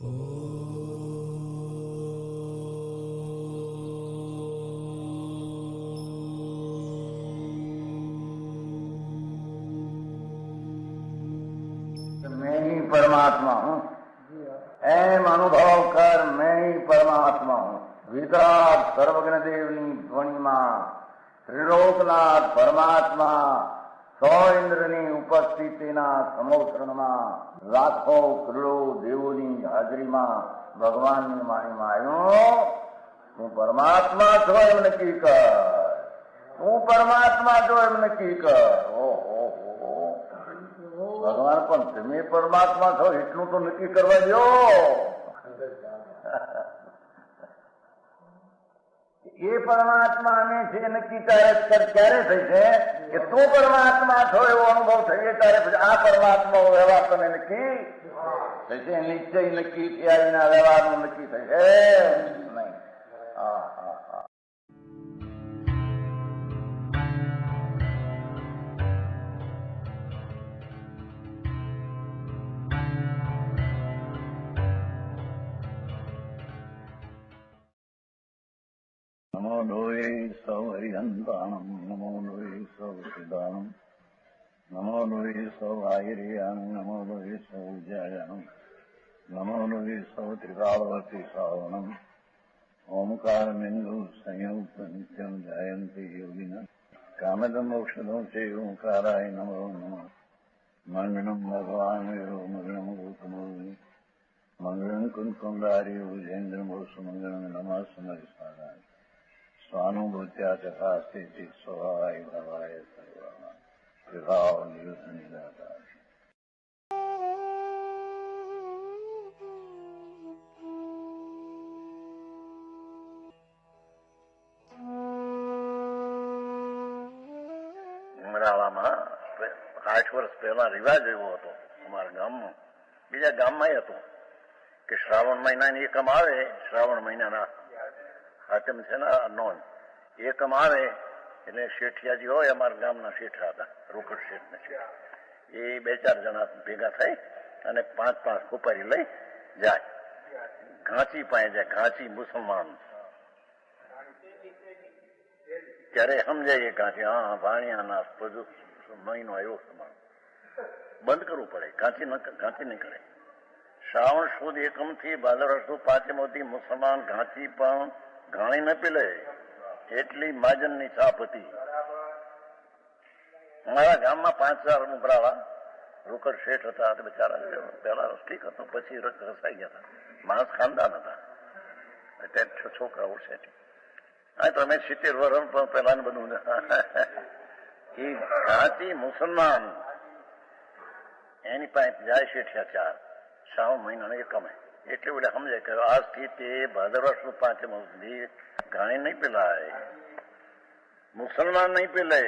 मैं ही परमात्मा हूँ, एम अनुभव कर मैं ही परमात्मा हूँ। विराट सर्वज्ञ देवनी ધ્વનિમાં ત્રિલોકનાથ પરમાત્મા સો ઇન્દ્રની ઉપસ્થિતિના સમોત્સવમાં લાખો કરોડો દેવોની હાજરીમાં ભગવાનની વાણીમાં આવ્યો, તું પરમાત્મા છો એમ નક્કી કર, તું પરમાત્મા છો એમ નક્કી કર. ઓહો, ભગવાન પણ તમે પરમાત્મા છો એટલું તો નક્કી કરવા દો. એ પરમાત્માને છે નક્કી ક્યારે થઈ છે કે તું પરમાત્મા છો એવો અનુભવ થઈએ ત્યારે પછી આ પરમાત્મા વ્યવહાર તને નક્કી થશે. નિશ્ચય નક્કી થયા વિના વ્યવહારનું નક્કી થશે નહીં. હા હા હા. નમો લોહે સૌ હરિહંતાણમ, નમો લોહે સૌ સિદ્ધાણમ, નમો લોહે સૌ આયર્યાણમ, નમો લોહે સૌ જયાણમ, નમો લોહે સૌ ત્રિકાળવતી શ્રાવણમ. ઓમકાર બિંદુ સંયુક્ત નિત્યમ જયંતિ યોગિના કામદમ મોક્ષદો છે ઓંકારાય નમો નમઃ. મંગળમ ભગવાન વિરો મંગળમ ગૌતમો મંગળમ કુંકુંડારી ભુજેન્દ્રમો સુમંગળમ નમઃ સમરિસારાય સ્વાનુભૂત્યા ચકાસ્તિ સ્વભાવાય ભવાય સર્વા વિભાવ નિયુદ્ધ નિરાકાર. ઉમરાળામાં 8 વર્ષ પહેલા રિવાજ એવો હતો અમારા ગામમાં, બીજા ગામમાં હતો કે શ્રાવણ મહિનાની એકમ આવે, શ્રાવણ મહિનાના હાતમ છે ને નોંધ એકમ આવે એટલે શેઠિયાજી હોય, અમારા ગામના શેઠા હતા, રોકડ શેઠ ને શેઠ, એ 2-4 જણા ભેગા થઈ અને 5-5 ખુપારી લઈ જાય, ઘાંચી પાસે જાય. ઘાંચી મુસલમાન ત્યારે સમજાય ઘાંચી, હા ભાણિયાના બધું મહિનો આવ્યો સમાન બંધ કરવું પડે, ઘાંચી નહીં કરે. શ્રાવણ સુદ એકમ થી ભાદરવા સુદ પાંચમોથી મુસલમાન ઘાંચી પણ ઘાણી ન પીલે એટલી માજનની છાપ હતી. અમારા ગામમાં 5-4 ઉભરાવા રોકડ શેઠ હતા, બિચારા પેલા ઠીક હતું, પછી રસાઈ ગયા હતા, માણસ ખાનદાન હતા, અત્યારે છોકરાઓ શેઠ. હા તમે 70 વર્ષ પેલા બધું એ ઘાંચી મુસલમાન એની પાસે જાય શેઠિયા 4 શ્રાવણ મહિનાને એકમે, એટલે બધા સમજાય કે આજથી તે ભાદરવા સુદ પાંચમ સુધી ઘાણી નહીં પીલાય, મુસલમાન નહીં પીલે,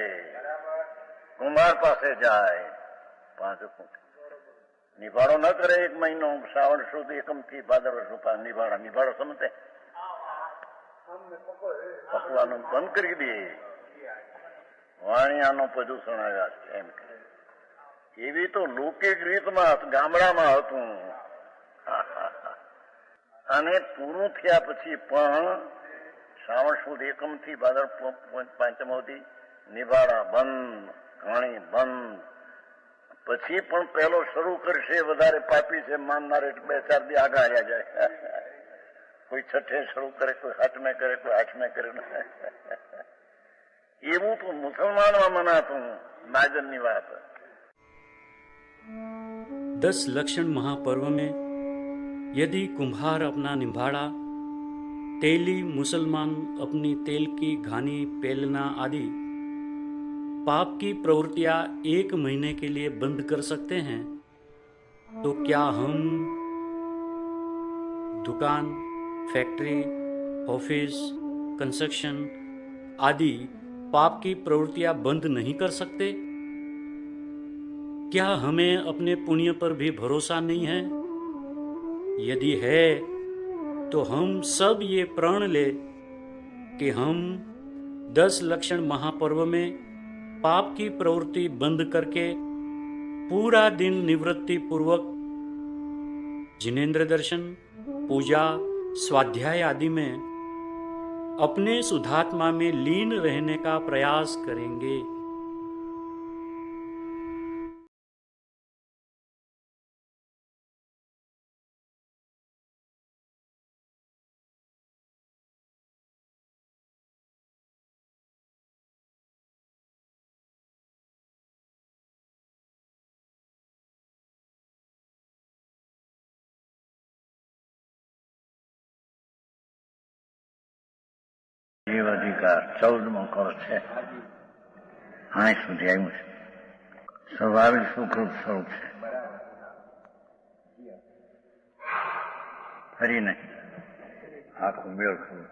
કુંભાર પાસે જાય, 5 નિભાડો ન કરે 1 મહિનો, શ્રાવણ સુદ એકમ થી ભાદરવા સુદ નિભાડો સમજે પકવાનું બંધ કરી દે, વાણિયાનો પ્રદૂષણ આવ્યા છે એમ કે. એવી તો લૌકિક રીતમાં ગામડામાં હતું. અને પૂરું થયા પછી પણ શ્રાવણ સુદ એકમ થી ભાદર પાંચમોથી નિભાડા બંધ, ઘાણી બંધ. પછી પણ પહેલો શરૂ કરશે વધારે પાપી છે માનનાર, 2-4 દી આગળ આવ્યા જાય. કોઈ 6 શરૂ કરે, કોઈ 8મે કરે, કોઈ 8મે કરે. એવું તો મુસલમાનમાં મનાતું માજનની વાત. 10 लक्षण महापर्व में यदि कुम्हार अपना निभाड़ा, तेली मुसलमान अपनी तेल की घानी पेलना आदि पाप की प्रवृत्तियां 1 महीने के लिए बंद कर सकते हैं, तो क्या हम दुकान, फैक्ट्री, ऑफिस, कंस्ट्रक्शन आदि पाप की प्रवृत्तियां बंद नहीं कर सकते? क्या हमें अपने पुण्य पर भी भरोसा नहीं है? यदि है तो हम सब ये प्रण ले कि हम 10 लक्षण महापर्व में पाप की प्रवृत्ति बंद करके पूरा दिन निवृत्ति पूर्वक जिनेन्द्र दर्शन, पूजा, स्वाध्याय आदि में अपने शुद्धात्मा में लीन रहने का प्रयास करेंगे। જીવ અધિકાર 14મો કોર્સ છે. અહીં સુધી આવ્યું છે. સ્વાભાવિક સુખરૂપ સ્વરૂપ છે, ફરી નહીં આખું બેળખું.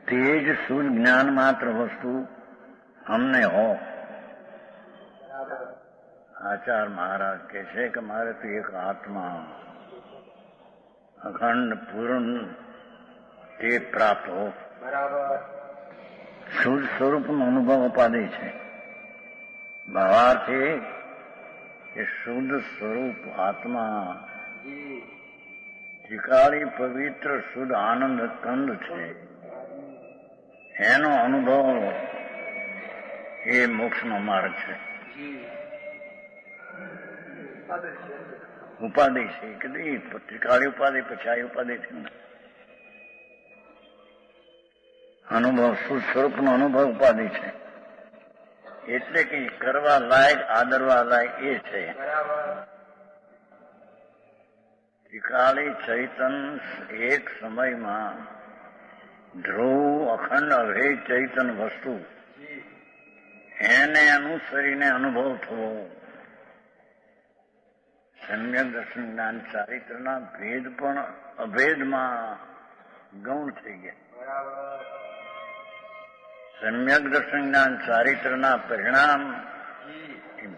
તે જ શુદ્ધ જ્ઞાન માત્ર વસ્તુ અમને હો. આચાર મહારાજ કહે છે કે મારે તો એક આત્મા અખંડ પૂર્ણ તે પ્રાપ્ત હો. શુદ્ધ સ્વરૂપનો અનુભવ ઉપાધિ છે. ભાવાર્થ એ કે શુદ્ધ સ્વરૂપ આત્મા ત્રિકાળી પવિત્ર શુદ્ધ આનંદ કંદ છે. એનો અનુભવ એ મોક્ષનો માર્ગ છે. ઉપાધિ છે કે ત્રિકાળી ઉપાધિ પછી આ ઉપાધિ થી અનુભવ શુદ્ધ સ્વરૂપનો અનુભવ ઉપાધિ છે. એટલે કે કરવા લાયક આદરવા લાયક એ છે. ત્રિકાળી ચૈતન એક સમયમાં ધ્રુવ અખંડ અભેદ ચૈતન વસ્તુ એને અનુસરીને અનુભવ થવો. સમ્યક દર્શન જ્ઞાન ચારિત્રના ભેદ પણ અભેદમાં ગૌણ થઈ ગયા. સમ્યક દર્શન જ્ઞાન ચારિત્રના પરિણામ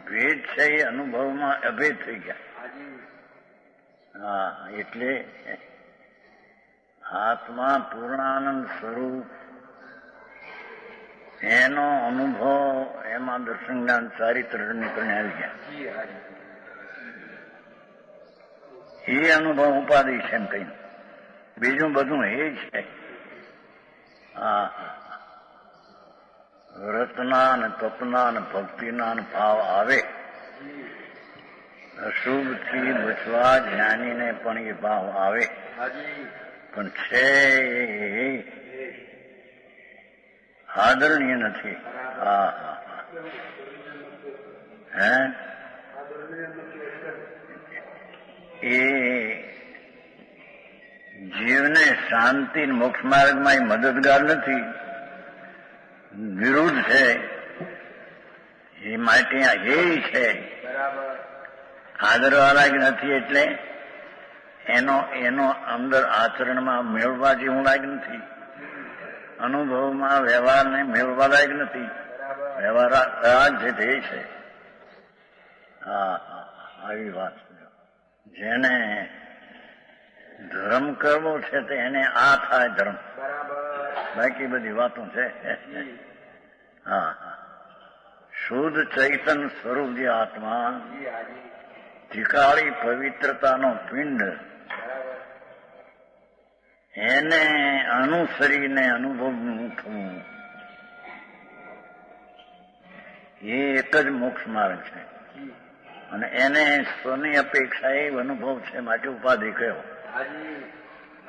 ભેદ છે એ અનુભવમાં અભેદ થઈ ગયા. હા, એટલે આત્મા પૂર્ણાનંદ સ્વરૂપ એનો અનુભવ એમાં દર્શન જ્ઞાન ચારિત્ર નીકળીને આવી ગયા. એ અનુભવ ઉપાધિ છે એમ કઈ, બીજું બધું એ છે. હા, વ્રતના ને તપના ને ભક્તિના ભાવ આવે. અશુભથી બચવા જ્ઞાનીને પણ એ ભાવ આવે, પણ છે આદરણીય નથી. હા હા, હે એ જીવને શાંતિ મોક્ષ માર્ગમાં એ મદદગાર નથી, વિરુદ્ધ છે. એ માટે આ એ છે આદરવાળા જ નથી. એટલે એનો અંદર આચરણમાં મેળવવા જેવું લાયક નથી, અનુભવમાં વ્યવહારને મેળવવા લાયક નથી. વ્યવહાર જે તે છે. હા હા, આવી વાત. જેને ધર્મ કરવો છે તો એને આ થાય ધર્મ, બાકી બધી વાતો છે. હા હા, શુદ્ધ ચૈતન સ્વરૂપ જે આત્મા ત્રિકાળી પવિત્રતાનો પિંડ એને અનુસરીને અનુભવનું થવું એ એક જ મોક્ષ માર્ગ છે. અને એને સ્વની અપેક્ષા એ અનુભવ છે, માટે ઉપાધિ કયો.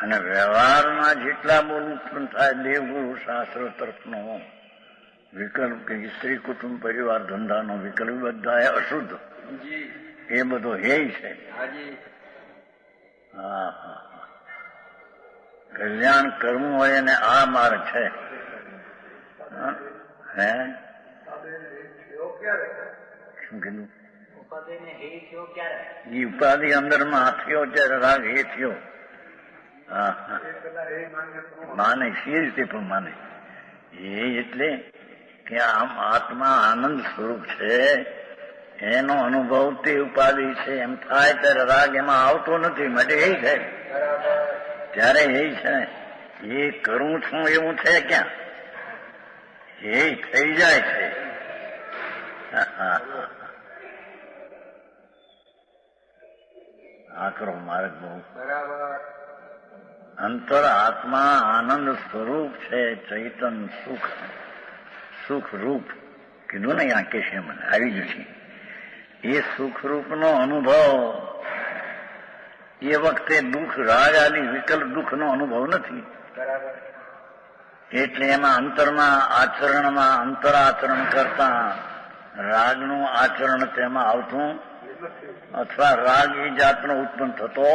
અને વ્યવહારમાં જેટલા બોલ ઉત્પન્ન થાય દેવગુરુ શાસ્ત્રો તરફનો વિકલ્પ કે સ્ત્રી કુટુંબ પરિવાર ધંધાનો વિકલ્પ બધા અશુદ્ધ, એ બધો હે છે. હા હા, કલ્યાણ કરવું હોય એને આ માર્ગ છે. હે શું કીધું? એ ઉપાધિ અંદરમાં થયો ત્યારે રાગ એ થયો. હા હા, માને એ રીતે પણ માને. એ એટલે કે આમ આત્મા આનંદ સ્વરૂપ છે, એનો અનુભવ તે ઉપાધિ છે એમ થાય ત્યારે રાગ એમાં આવતો નથી, માટે એ છે. ત્યારે એ છે એ કરું છું એવું છે ક્યાં, એ થઈ જાય છે. આકરો માર્ગ બહુ. બરાબર. અંતર આત્મા આનંદ સ્વરૂપ છે, ચૈતન સુખ સુખરૂપ કીધું ને આ કે છે મને આવી ગયું છે. એ સુખરૂપનો અનુભવ એ વખતે દુઃખ રાગ આદિ વિકલ્પ દુઃખનો અનુભવ નથી. બરાબર. એટલે એમાં અંતરમાં આચરણમાં અંતરાચરણ કરતા રાગનું આચરણ તેમાં આવતું અથવા રાગ એ જાતનો ઉત્પન્ન થતો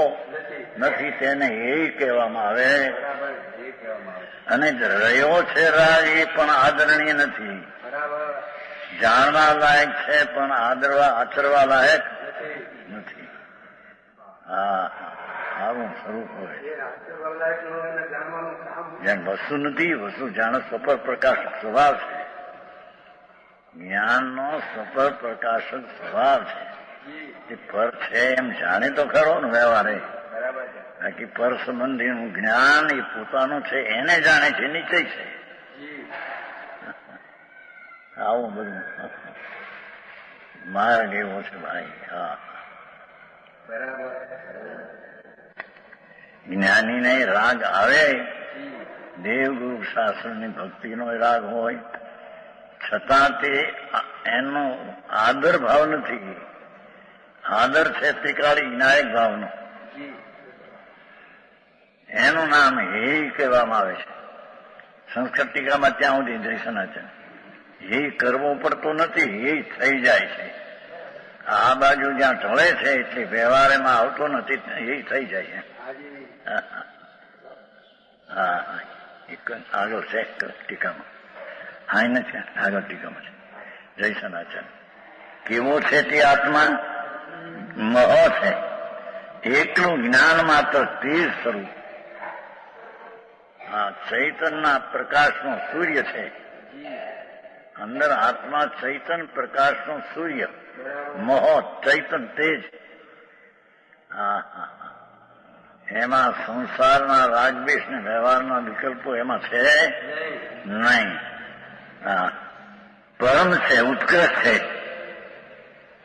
નથી. તેને એ કહેવામાં આવે. બરાબર. એ કહેવામાં આવે. અને રહ્યો છે રાગ એ પણ આદરણીય નથી. બરાબર. જાણવા લાયક છે પણ આચરવા લાયક નથી. નથી. હા, આવું સ્વરૂપ હોય. એ રાષ્ટ્રવલ્લાભનું એને જાણવાનું કામ. જેમ વસ્તુ નથી, વસ્તુ જાણે સફળ પ્રકાશક સ્વભાવ છે. જ્ઞાનનો સફળ પ્રકાશક સ્વભાવ છે. એ પર છે એમ જાણે તો ખરો ને વ્યવહારે. બરાબર છે. બાકી પર સંબંધીનું જ્ઞાન એ પોતાનું છે એને જાણે છે, નિશ્ચય છે. આવું બધું માર્ગ એવો છે ભાઈ. હા, બરાબર. જ્ઞાનીને રાગ આવે, દેવગુરુ શાસ્ત્રની ભક્તિનો રાગ હોય છતાં તે એનો આદર ભાવ નથી. આદર છે ત્રિકાળી વિનાયક ભાવનો. એનું નામ હે કહેવામાં આવે છે. સંસ્કૃત ટીકામાં ત્યાં સુધી જયસનાચન એ કરવો પડતો નથી, એ થઈ જાય છે. આ બાજુ જ્યાં ઢળે છે એટલે વ્યવહારમાં આવતો નથી, એ થઈ જાય છે. હા, એક આગળ છે ટીકામાં. હા નથી, આગળ ટીકામાં છે જયસનાચન. કેવો છે તે આત્મા? મહો છે. એકલું જ્ઞાન માત્ર તે જ સ્વરૂપ. આ ચૈતનના પ્રકાશનો સૂર્ય છે. અંદર આત્મા ચૈતન પ્રકાશનો સૂર્ય, મહો ચૈતન તેજ. હા, એમાં સંસારના રાગદ્વેષ ને વ્યવહારના વિકલ્પો એમાં છે નહીં. હા, પરમ છે, ઉત્કૃષ્ટ છે.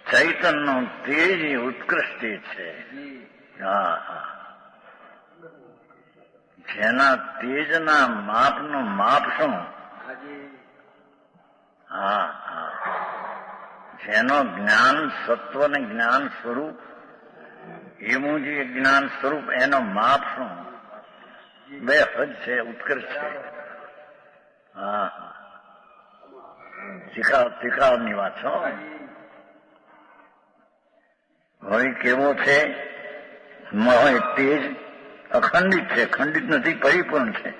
ચૈતનનો તેજ એ ઉત્કૃષ્ટ તેજ છે. હા, જેના તેજના માપનું માપ શું? હા, જેનો જ્ઞાન સત્વ ને જ્ઞાન સ્વરૂપ એવું જે જ્ઞાન સ્વરૂપ એનો માપ શું? બે હદ છે, ઉત્કર્ષ છે. હા, શીખાવની વાત છો. હવે કેવો છે? મહો તેજ અખંડિત છે, ખંડિત નથી, પરિપૂર્ણ છે.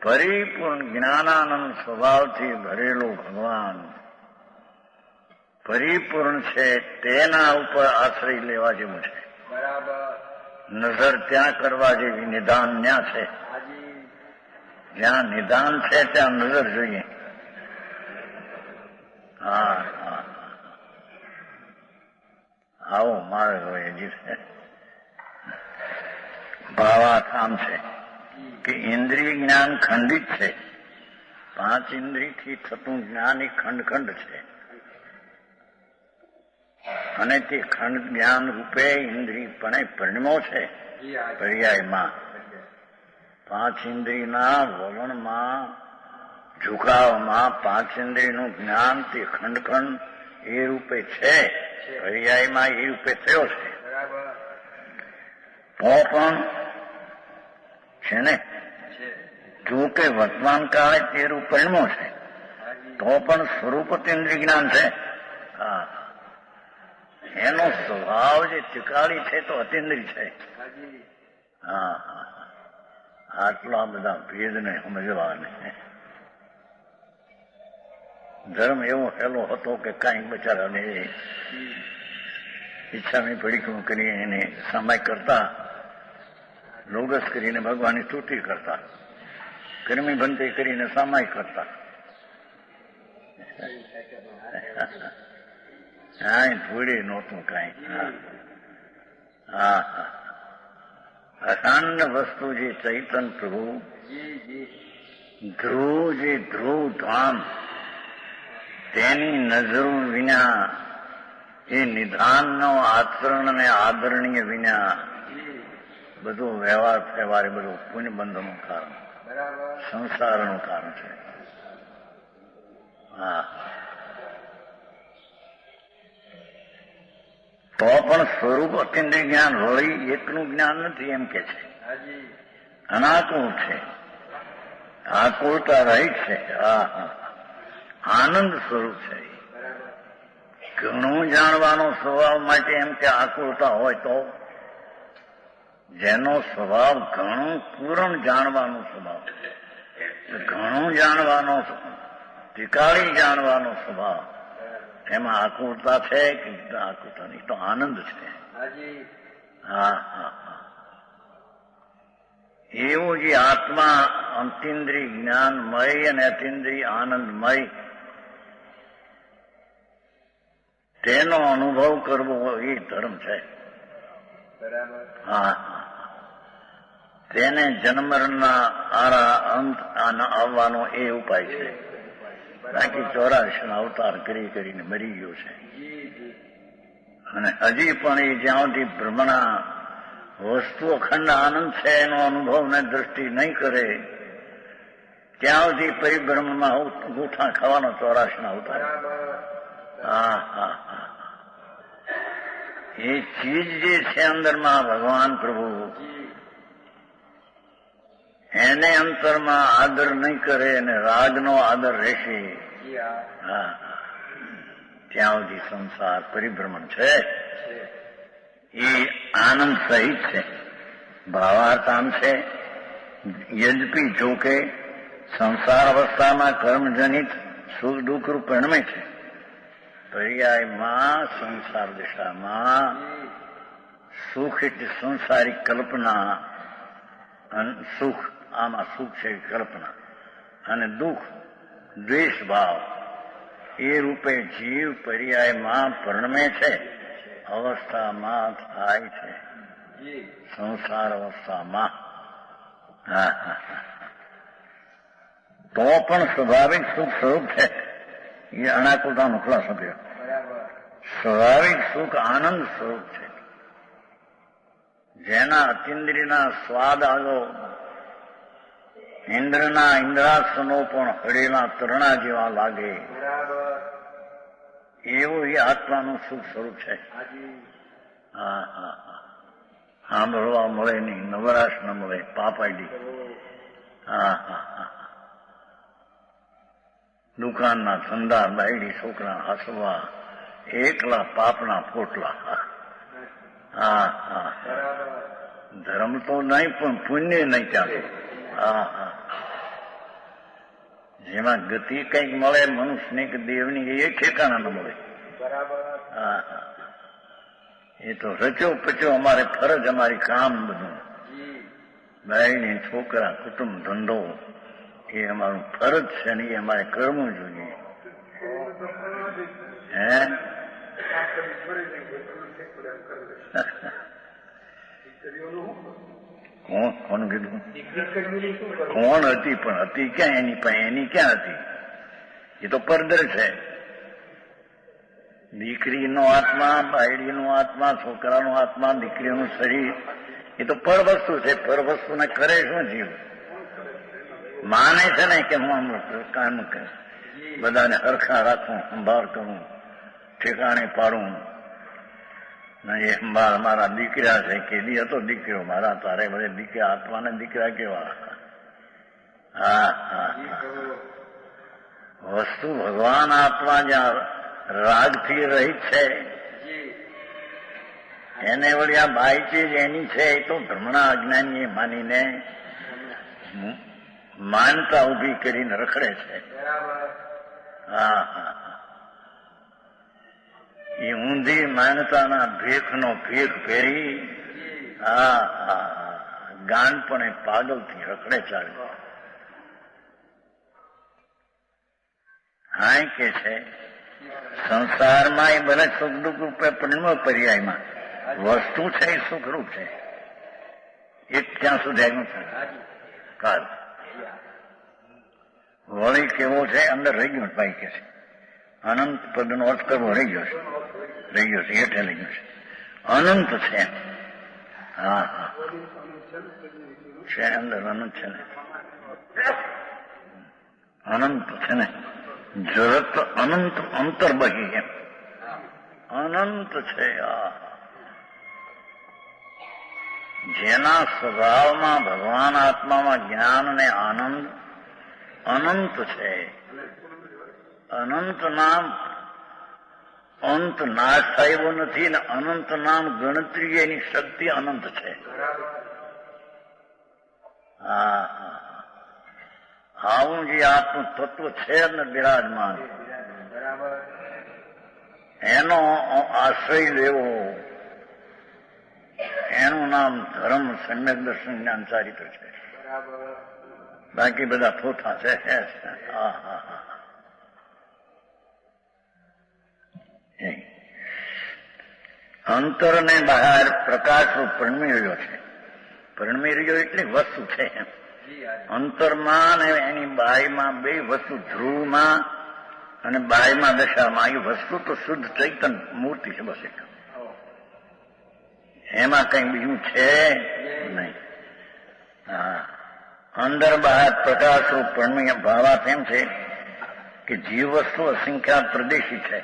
પરિપૂર્ણ જ્ઞાનાનંદ સ્વભાવથી ભરેલો ભગવાન પરિપૂર્ણ છે. તેના ઉપર આશ્રય લેવા જેવું છે. બરાબર. નજર ત્યાં કરવા જેવી, નિદાન ત્યાં છે. જ્યાં નિદાન છે ત્યાં નજર જોઈએ. હા, આવો માર્ગ હોય હજી છે. ભાવાર્થ આમ છે કે ઇન્દ્રિય જ્ઞાન ખંડિત છે. 5 ઇન્દ્રિયથી થતું જ્ઞાન એ ખંડ છે. અને તે ખંડ જ્ઞાન રૂપે ઇન્દ્રિયપણે પરિણમો છે. પર્યાયમાં 5 ઇન્દ્રિયના વલણમાં, ઝુકાવમાં 5 ઇન્દ્રિયનું જ્ઞાન તે ખંડ એ રૂપે છે. પર્યાયમાં એ રૂપે થયો છે. તો પણ છે ને, જો કે વર્તમાન કાળે તે રૂપ પરિણમો છે, તો પણ સ્વરૂપ ઇન્દ્રિય જ્ઞાન છે. હા, એનો સ્વભાવ જે ત્રિકાળી છે તો અતિન્દ્રિય છે. હા, આટલા બધા ભેદને સમજવાને. ધર્મ એવો હેલો હતો કે કાંઈક બચારાને ઈચ્છાની પડીકું કરી એને સમય કરતા, લોગસ કરીને ભગવાનની સ્તુતિ કરતા, કર્મી બંધી કરીને સમય કરતા. હા, થોડી નહોતું કાંઈ. હા, અખંડ વસ્તુ જે ચૈતન પ્રભુ, ધ્રુવ જે ધ્રુવ ધામ, તેની નજરો વિના એ નિધાનનો આચરણ અને આદરણીય વિના બધું વ્યવહાર ફેવારે બધું પુણ્ય બંધનું કારણ, બરાબર. સંસારનું કારણ છે. હા, તો પણ સ્વરૂપ અતિન્દ્રિય જ્ઞાન વળી એકનું જ્ઞાન નથી એમ કે છે. હાજી. અનાકુળ છે, આકુળતા રહિત છે. હા હા, આનંદ સ્વરૂપ છે. બરાબર. ઘણું જાણવાનો સ્વભાવ માટે એમ કે આકુળતા હોય તો જેનો સ્વભાવ ઘણું પૂરણ જાણવાનો સ્વભાવ, ઘણું જાણવાનો, ટીકાળી જાણવાનો સ્વભાવ, એમાં આકુળતા છે કે આકુળતા નહીં? તો આનંદ છે. હાજી. હા હા હા, એવું જે આત્મા અંતિન્દ્રિય જ્ઞાનમય અને અતિન્દ્રિય આનંદમય તેનો અનુભવ કરવો એ ધર્મ છે. બરાબર. હા, તેને જન્મરના આરા અંત આવવાનો એ ઉપાય છે. બાકી 84 અવતાર કરીને મરી ગયો છે. જી જી. અને હજી પણ એ જ્યાં સુધી બ્રહ્મણા વસ્તુ અખંડ આનંદ છે એનો અનુભવ ને દ્રષ્ટિ નહીં કરે ત્યાં સુધી પરિભ્રમણમાં ગૂંઠા ખાવાનો 84 અવતાર. બરાબર. હા હા હા, એ ચીજ જે છે અંદરમાં ભગવાન પ્રભુ, જી. એને અંતરમાં આદર નહીં કરે અને રાગનો આદર રહેશે, જી હા. હા, ત્યાં સુધી સંસાર પરિભ્રમણ છે. છે. એ આનંદ સહિત છે, ભાવાર્થ આમ છે. યદ્યપિ જોકે સંસાર અવસ્થામાં કર્મજનિત સુખ દુઃખ રૂપ પરિણમે છે, પર્યાયમાં સંસાર દિશામાં જી. સુખ એટલે સંસારિક કલ્પના, અને સુખ આમાં સુખ છે કલ્પના, અને દુઃખ દ્વેષ ભાવ એ રૂપે જીવ પર્યાયમાં પરિણમે છે, અવસ્થામાં થાય છે, જી. સંસાર અવસ્થામાં. હા હા હા, તો પણ સ્વાભાવિક સુખ સ્વરૂપ છે. એ અનાકુળતાનો ખુલાસો થયો. બરાબર. સ્વાભાવિક સુખ આનંદ સ્વરૂપ છે, જેના અતિન્દ્રિયના સ્વાદ આવ્યો, ઇન્દ્રના ઇન્દ્રાસનો પણ હળેલા તરણા જેવા લાગે, બરાબર. એવું એ આત્માનું સુખ સ્વરૂપ છે. હાજી. હા હા હા, સાંભળવા મળે નહીં, નવરાશ ન મળે, પાપ આડી. હા હા હા, દુકાનના ધંધા, બાયડી છોકરા હસવા, એકલા પાપના પોટલા. હા હા હા, બરાબર. ધર્મ તો નહીં પણ પુણ્ય નહીં ચાલે. હા હા, જેમાં ગતિ કંઈક મળે મનુષ્યની કે દેવની એ ઠેકાણા ન મળે. બરાબર. હા હા, એ તો રચ્યો પચ્યો અમારે ફરજ, અમારી કામ બધું, જી. બાયડી છોકરા કુટુંબ ધંધો એ અમારું ફરજ છે ને એ અમારે કરવું જોઈએ. હે કોણ કીધું? કોણ હતી? પણ હતી ક્યાં એની પાસે? એની ક્યાં હતી? એ તો પરદર છે. દીકરીનો આત્મા, બાયડીનો આત્મા, છોકરાનો આત્મા, દીકરીનું શરીર એ તો પર વસ્તુ છે. પર વસ્તુને કરે શું જીવ? માને છે ને કે હું કામ બધાને હરખા રાખું, સંભાળ કરું, ઠેકાણે પાડું. એ સંભાળ મારા દીકરા છે, કેદી હતો દીકરો મારા, તારે બધે દીકરા આત્માને દીકરા કેવા. હા હા, વસ્તુ ભગવાન આત્મા જ્યાં રાગથી રહિત છે, એને વળી આ બાઈ ચીજ એની છે એ તો ભ્રમણા અજ્ઞાની માનીને માનતા ઉભી કરીને રખડે છે. હા હા, એ ઊંધી માનતાના ભેખનો ભેખ પહેરી હા હા ગાનપણે પાગલથી રખડે ચાલે. હા કે છે સંસારમાં એ ભલે સુખ દુઃખ રૂપે પરિણમે પર્યાયમાં વસ્તુ છે એ સુખરૂપ છે. એક ત્યાં સુધી આવ્યું છે કાલ વળી કેવો છે અંદર રહી ગયો ભાઈ કે છે અનંત પદનો અર્થ કરવો રહી ગયો છે. રહી ગયો છે, હેઠે લઈ ગયું છે. અનંત છે. હા હા છે, અંદર અનંત છે ને, અનંત છે ને, જગત અનંત અંતર બહી એમ અનંત છે. જેના સ્વભાવમાં ભગવાન આત્મામાં જ્ઞાન ને આનંદ અનંત છે. અનંત નામ અંત નાશ થાય એવો નથી ને અનંત નામ ગણતરી એની શક્તિ અનંત છે. હા આવું જે આત્મ તત્વ છે ને બિરાજમાન, એનો આશ્રય લેવો, એનું નામ ધર્મ સમ્યક દર્શન જ્ઞાન ચારિત્ર છે. બાકી બધા થોથા છે. અંતર ને બહાર પ્રકાશરૂપ પરણમી રહ્યો છે. પરણમી રહ્યો એટલે વસ્તુ છે. અંતરમાં અને એની બાયમાં બે વસ્તુ, ધ્રુવમાં અને બાયમાં દશામાં, એ વસ્તુ તો શુદ્ધ ચૈતન મૂર્તિ છે બસ એક. એમાં કઈ બીજું છે નહીં. હા, અંદર બહાર પ્રકાશરૂપ પરણમી ભાવાર્થ એમ છે કે જીવ વસ્તુ અસંખ્યાત પ્રદેશી છે.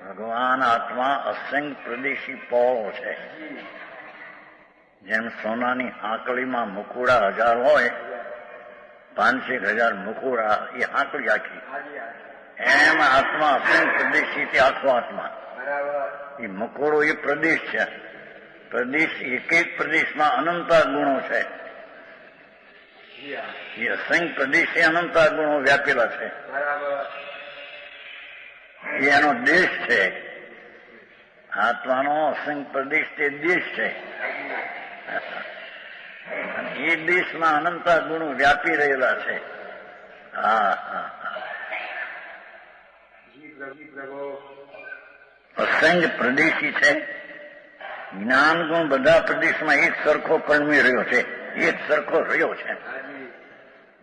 ભગવાન આત્મા અસંખ્ય પ્રદેશી પોળો છે. જેમ સોનાની આંકડીમાં મુકુડા 1000 હોય, 500,000 મુકુડા એ આંકડી આખી, એમ આત્મા અસંખ્ય પ્રદેશી તે આખો આત્મા. એ મુકુડો એ પ્રદેશ છે. પ્રદેશ એક એક પ્રદેશમાં અનંતા ગુણો છે. એ અસંખ્ય પ્રદેશે અનંતા ગુણો વ્યાપેલા છે. એ એનો દેશ છે. આત્માનો અસંખ્ય પ્રદેશ તે દેશ છે. એ દેશમાં અનંતા ગુણો વ્યાપી રહેલા છે. હા હા, અસંખ્ય પ્રદેશી છે. જ્ઞાન ગુણ બધા પ્રદેશમાં એક સરખો પરણમી રહ્યો છે, એક સરખો રહ્યો છે.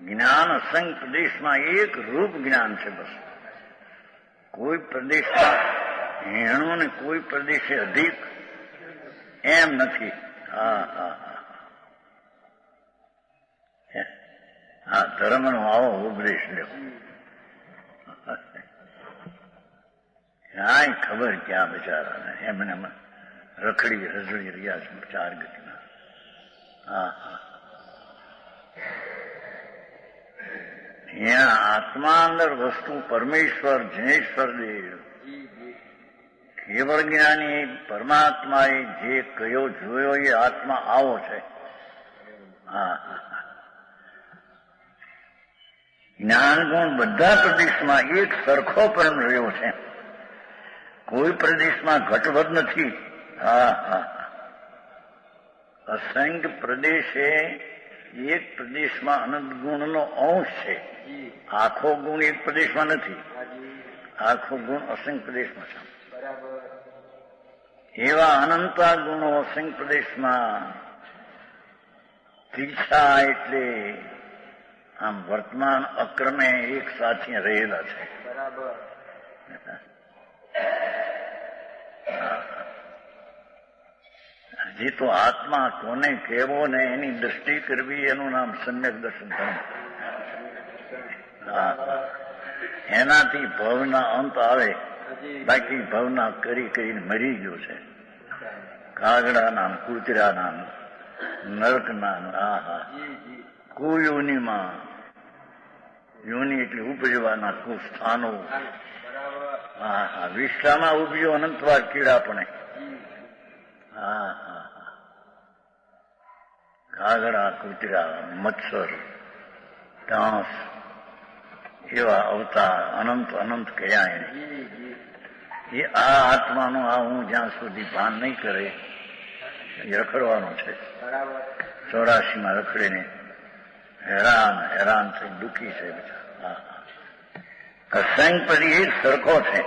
જ્ઞાન અસંખ્ય પ્રદેશમાં એક રૂપ જ્ઞાન છે બસ. કોઈ પ્રદેશમાં હેણું ને કોઈ પ્રદેશે અધિક એમ નથી. હા હા હા, ધર્મનો આવો ઉપદેશ લ્યો. કાંઈ ખબર ક્યાં બિચારાને એમને રખડી રજડી રહ્યા છે 4 ગતિના. હા હા, ત્યાં આત્મા અંદર વસ્તુ પરમેશ્વર જનેશ્વર દેવ કેવળ જ્ઞાની પરમાત્માએ જે કયો જોયો એ આત્મા આવો છે. હા, જ્ઞાન ગુણ બધા પ્રદેશમાં એક સરખો પરમ રહ્યો છે. કોઈ પ્રદેશમાં ઘટવધ નથી. હા હા, અસંખ્ય પ્રદેશે એક પ્રદેશમાં અનંત ગુણનો અંશ છે. આખો ગુણ એક પ્રદેશમાં નથી, આખો ગુણ અસંખ્ય પ્રદેશમાં છે. એવા અનંતા ગુણો અસંખ્ય પ્રદેશમાં તીક્ષા એટલે આમ વર્તમાન અક્રમે એક સાથે રહેલા છે. હજી તો આત્મા કોને કહેવો ને એની દ્રષ્ટિ કરવી, એનું નામ સમ્યક દર્શન ધર્મ. એનાથી ભવના અંત આવે. બાકી ભવના કરી કરીને મરી ગયો છે. કાગડા નામ, કૂતરા નામ, નરક નામ. હા હા, કુયોનીમાં, યોની એટલે ઉપજવાના કુસ્થાનો. હા હા, વિશ્વમાં ઉપજો અનંતવાર કીડા પણ. હા હા, કાગડા, કૂતરા, મચ્છર, ડાંસ એવા અવતાર અનંત અનંત કયા એને. એ આ આત્માનો આ હું જ્યાં સુધી ભાન નહીં કરે એ રખડવાનો છે. 84માં રખડીને હેરાન થઈ દુઃખી છે બધા. અસંખ્ય પરી એક સરખો છે,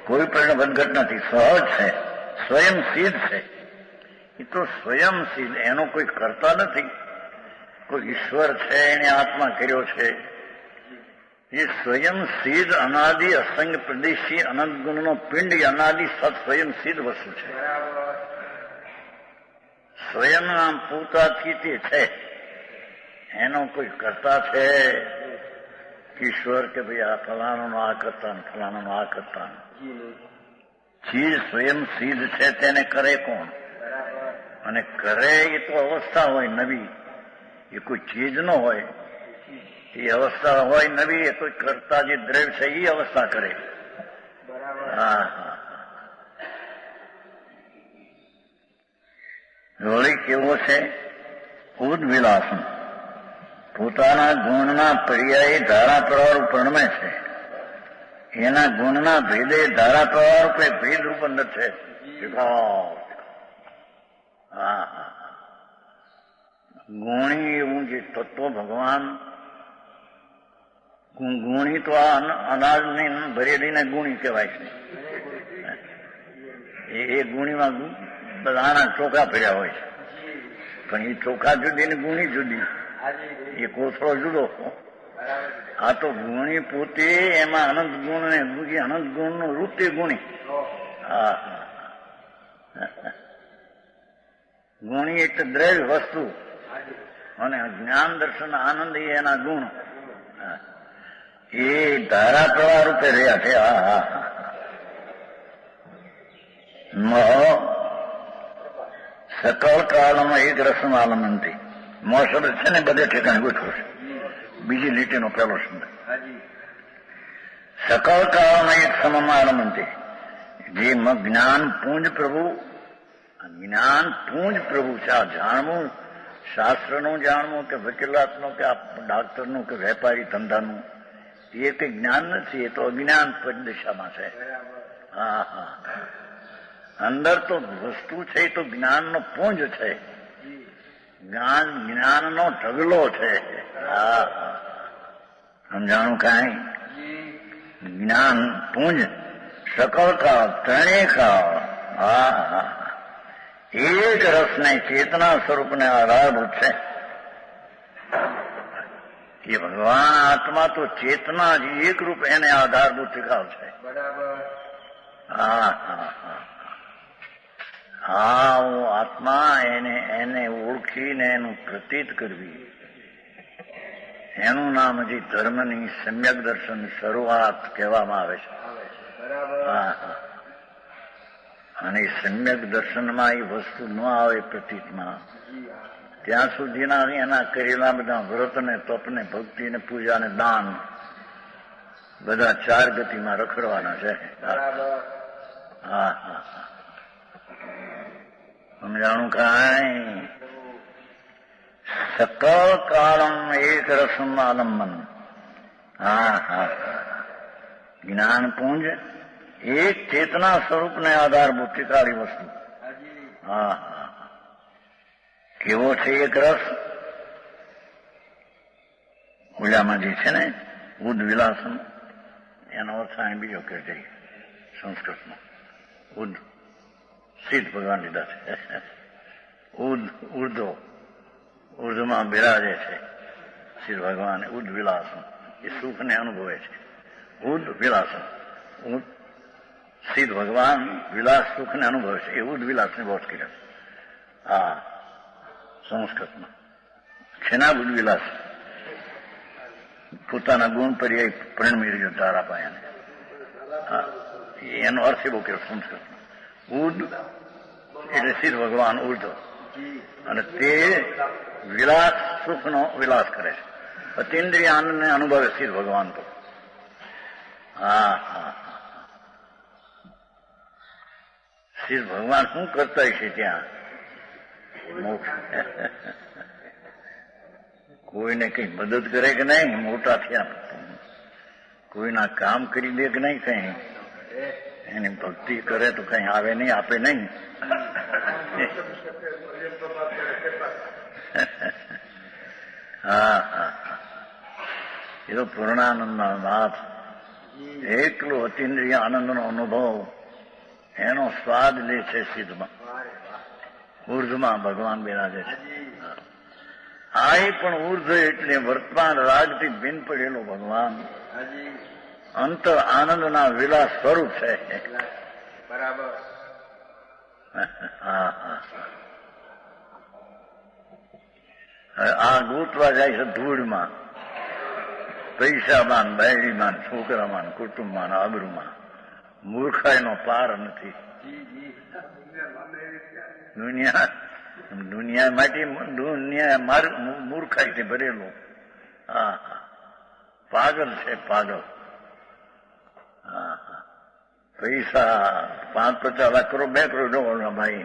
કોઈ પણ વધઘટ નથી, સહજ છે, સ્વયં સિદ્ધ છે. એ તો સ્વયં સિદ્ધ, એનો કોઈ કરતા નથી. કોઈ ઈશ્વર છે એને આત્મા કર્યો છે એ સ્વયં સિદ્ધ અનાદિ અસંગ પ્રદેશી અનંત ગુણનો પિંડ એ અનાદિ સત સ્વયં સિદ્ધ વસ્તુ છે. બરાબર. સ્વયંના પોતાથી તે છે, એનો કોઈ કરતા છે ઈશ્વર કે ભાઈ આ ફલાણાનું આ કરતા ફલાણાનું આ કરતા. ચીજ સ્વયં સિદ્ધ છે તેને કરે કોણ? બરાબર. અને કરે એ તો અવસ્થા હોય નવી, એ કોઈ ચીજ ન હોય. એ અવસ્થા હોય નવી, એ કોઈ કરતા જે દ્રવ્ય છે એ અવસ્થા કરે. બરાબર. હા હા. વળી કેવો છે? ઉદ્વિલાસન, પોતાના ગુણના પર્યાયે ધારા પ્રવાહ પ્રણમે છે. એના ગુણના ભેદે ધારા પ્રવાહ રૂપે ભેદ રૂપ અંદર છે. હા હા. ગુણી એવું જે તત્વ ભગવાન, ગુણી તો આ અનાજને ભરેલીને ગુણી કહેવાય છે. એ ગુણીમાં બધાના ચોખા ભર્યા હોય છે, પણ એ ચોખા જુદી ને ગુણી જુદી, એ કોથળો જુદો. આ તો ગુણી પોતે એમાં અનંત ગુણ ને અનંત ગુણ નું રૂપ તે ગુણી. હા ગુણી એટલે દ્રવ્ય વસ્તુ, અને જ્ઞાન દર્શન આનંદ એ એના ગુણ. એ ધારા પ્રવાહ રૂપે રહ્યા છે. હા હા હા. સકળ કાળમાં એક રસમ આલમનથી મો શબ્દ છે ને બધે ઠેકાણે ગોઠવો છે. બીજી લીટીનો પહેલો શબ્દ. સકળ કાળમાં એક સમમ આલમનથી, જે જ્ઞાન પુંજ પ્રભુ, જ્ઞાન પુંજ પ્રભુ છે. આ જાણવું, શાસ્ત્રનું જાણવું કે વકીલાતનું કે ડાક્ટરનું કે વેપારી ધંધાનું, એ કઈ જ્ઞાન નથી, એ તો અજ્ઞાન દિશામાં છે. હા હા. અંદર તો વસ્તુ છે એ તો જ્ઞાનનો પુંજ છે, જ્ઞાનનો ઢગલો છે. હા સમજાણું કાંઈ? જ્ઞાન પુંજ સકળ કાળ ત્રણેય કાળ. હા હા. એક રસને ચેતના સ્વરૂપને આધારભૂત છે. એ ભગવાન આત્મા તો ચેતના જ એક રૂપ એને આધારભૂત શીખાવ છે. બરાબર. હા હા હા. હા હું આત્મા એને ઓળખીને એનું પ્રતીત કરવી, એનું નામ હજી ધર્મની સમ્યક દર્શન શરૂઆત કહેવામાં આવે છે. હા હા. અને સમ્યક દર્શનમાં એ વસ્તુ ન આવે પ્રતીતમાં, ત્યાં સુધીના એના કરેલા બધા વ્રત ને તપ ને ભક્તિ ને પૂજા ને દાન બધા ચાર ગતિમાં રખડવાના છે. હા હા. સમજાણું કાંઈ? સકળ કાળમ એક રસમ આલંબન. હા હા. જ્ઞાન પુંજ એક ચેતના સ્વરૂપને આધારભૂત ટીકાળી વસ્તુ. હા હા. કેવો છે એક રસ? ઓલામાં જે છે ને ઉદ્વિલાસન, એનો અર્થ અહીં બીજો કે છે સંસ્કૃતમાં. ઉદ સિદ્ધ ભગવાન લીધા છે. ઉર્ધો, ઉર્ધમાં બિરાજે છે સિદ્ધ ભગવાન. ઉદ વિલાસન એ સુખને અનુભવે છે. ઉદ વિલાસન, સિદ્ધ ભગવાન વિલાસ સુખને અનુભવે છે. એ ઉદ વિલાસને બોધ કર્યા. હા સંસ્કૃતમાં છેના ઉદ વિલાસ પોતાના ગુણ પર્યાય પરિણમી રહ્યો તારા પાયાને. હા એનો અર્થ એવો કર્યો સંસ્કૃતમાં. ઉદ એટલે સિદ્ધ ભગવાન ઉર્ધ્વ, અને તે વિલાસ સુખનો વિલાસ કરે છે. અતિન્દ્રિય આનંદને અનુભવે સિદ્ધ ભગવાન તો. હા હા. સિદ્ધ ભગવાન શું કરતા છે ત્યાં? મોક્ષ. કોઈને કઈ મદદ કરે કે નહીં? મોટા થયા કોઈના કામ કરી દે કે નહીં? કઈ એની ભક્તિ કરે તો કઈ આવે નહીં, આપે નહીં. હા હા. એ તો પૂર્ણાનંદના નાથ એકલો અતિન્દ્રિય આનંદનો અનુભવ, એનો સ્વાદ લે છે સિદ્ધમાં. ઉર્ધમાં ભગવાન બિરાજે છે. આ પણ ઉર્ધ એટલે વર્તમાન રાજથી ભિન્ન પડેલો ભગવાન. હાજી અંતર આનંદના વિલાસ સ્વરૂપ છે. બરાબર હા હા. આ ગૂંથવા જાય છે ધૂળમાં, પૈસામાં, બૈરીમાં, છોકરામાં, કુટુંબમાં, આબરૂમાં. મૂર્ખાઈનો પાર નથી. જી જી દુનિયા મૂર્ખાઈથી ભરેલું. હા હા. પાગલ છે પાગલ. હા હા. પૈસા 5-50 લાખ કરોડ, 2 કરોડ ભાઈ,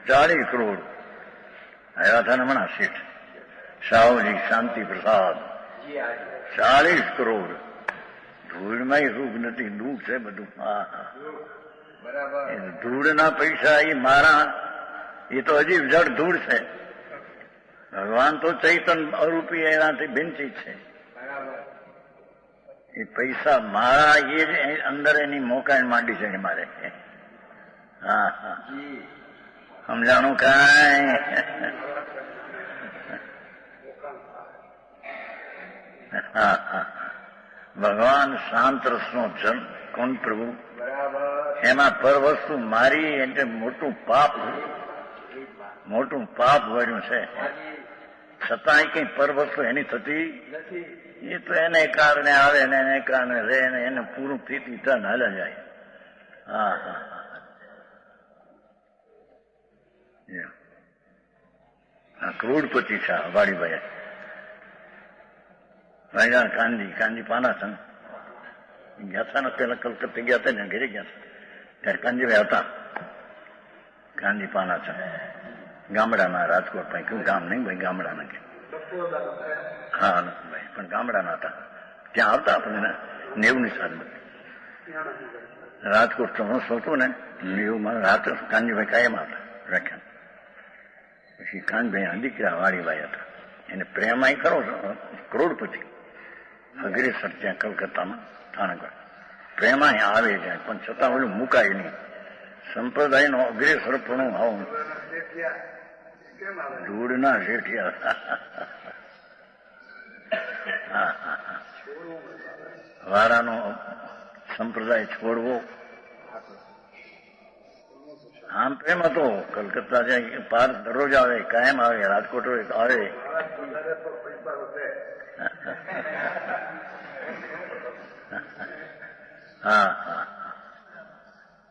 40 કરોડ આવ્યા હતા ને હમણાં શેઠ શાહુજી શાંતિ પ્રસાદ, જી હાજી 40 કરોડ. ધૂળમાં સુખ નથી, દુઃખ છે બધું. હા હા. બરાબર એ ધૂળના પૈસા એ મારા, એ તો હજી જડ ધૂળ છે. ભગવાન તો ચૈતન અરૂપી, એનાથી ભિન્નચિત છે. બરાબર એ પૈસા મારા, એ જ અંદર એની મોકાણ માંડી છે મારે. હા હા. જી સમજાણું કાંઈ? હા હા. ભગવાન શાંત રસનો જન્મ કોણ પ્રભુ? બરાબર એમાં પર વસ્તુ મારી એટલે મોટું પાપ વર્યું છે. હાજી છતાંય કઈ પર વસ્તુ એની થતી નથી એ તો એને કારણે આવે ને એને કારણે રહે ને એને પૂરું સ્થિતિ ટન હાલ્યા જાય. હા હા હા. કરોડપતિ છે વાડીભાઈ. ભાઈજાન કાનજી પાનાસન ગયા હતા ને, પેલા કલકત્તે ગયા હતા ને, ઘરે ગયા હતા ત્યારે કાનજીભાઈ હતા. કાનજી પાનાસન ગામડાના, રાજકોટ ભાઈ કયું ગામ નહીં ભાઈ, ગામડાના કે હા ભાઈ, પણ ગામડાના હતા. ત્યાં આવતા આપણને 90ની સાલમાં રાજકોટ ચોમાસું હતું ને 90માં રાત્રે કાનજીભાઈ કાયમ આવતા રાખ્યા. પછી કાનભાઈ દીકરા વાડીભાઈ હતા, એને પ્રેમાય ખરો કરોડપતિ અગ્રેસર ત્યાં કલકત્તામાં થાણગઢ પ્રેમાય આવે જાય, પણ છતાં ઓલું મુકાય નહીં. સંપ્રદાયનો અગ્રેસર પણ આવું ધૂળના શેઠિયા. વારાનો સંપ્રદાય છોડવો આમ પ્રેમ હતો. કલકત્તા જાય પાર દરરોજ આવે, કાયમ આવે, રાજકોટ આવે. હા હા.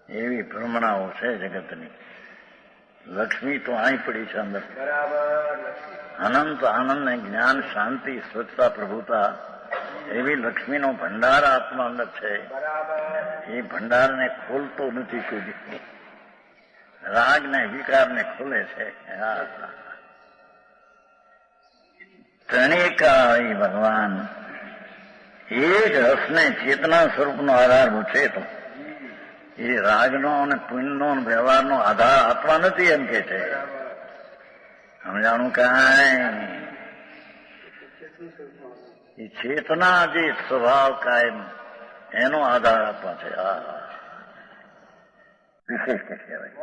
એવી ભ્રમણાઓ છે જગતની. લક્ષ્મી તો અહીં પડી છે અંદર. બરાબર અનંત આનંદ ને જ્ઞાન, શાંતિ, સ્વચ્છતા, પ્રભુતા એવી લક્ષ્મીનો ભંડાર આત્મા અંદર છે. બરાબર એ ભંડારને ખોલતો નથી કોઈ. રાગ ને વિકાર ને ખોલે છે. ત્રણેકાય ભગવાન એ જ રસને ચેતના સ્વરૂપનો આધાર છે. તો એ રાગનો અને પુણ્યનો વ્યવહારનો આધાર આત્મા નથી એમ કે છે. સમજાણું કાંઈ? એ ચેતના જે સ્વભાવ કાયમ એનો આધાર આત્મા છે. આ વિશેષ કે કહેવાય.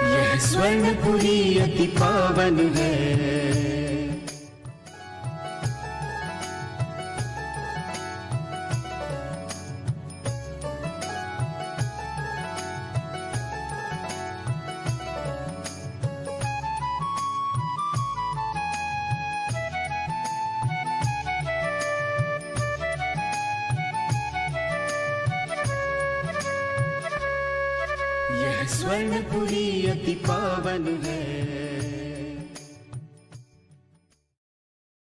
यह स्वर्णपुरी अति पावन है. यह स्वर्णपुरी अति पावन है.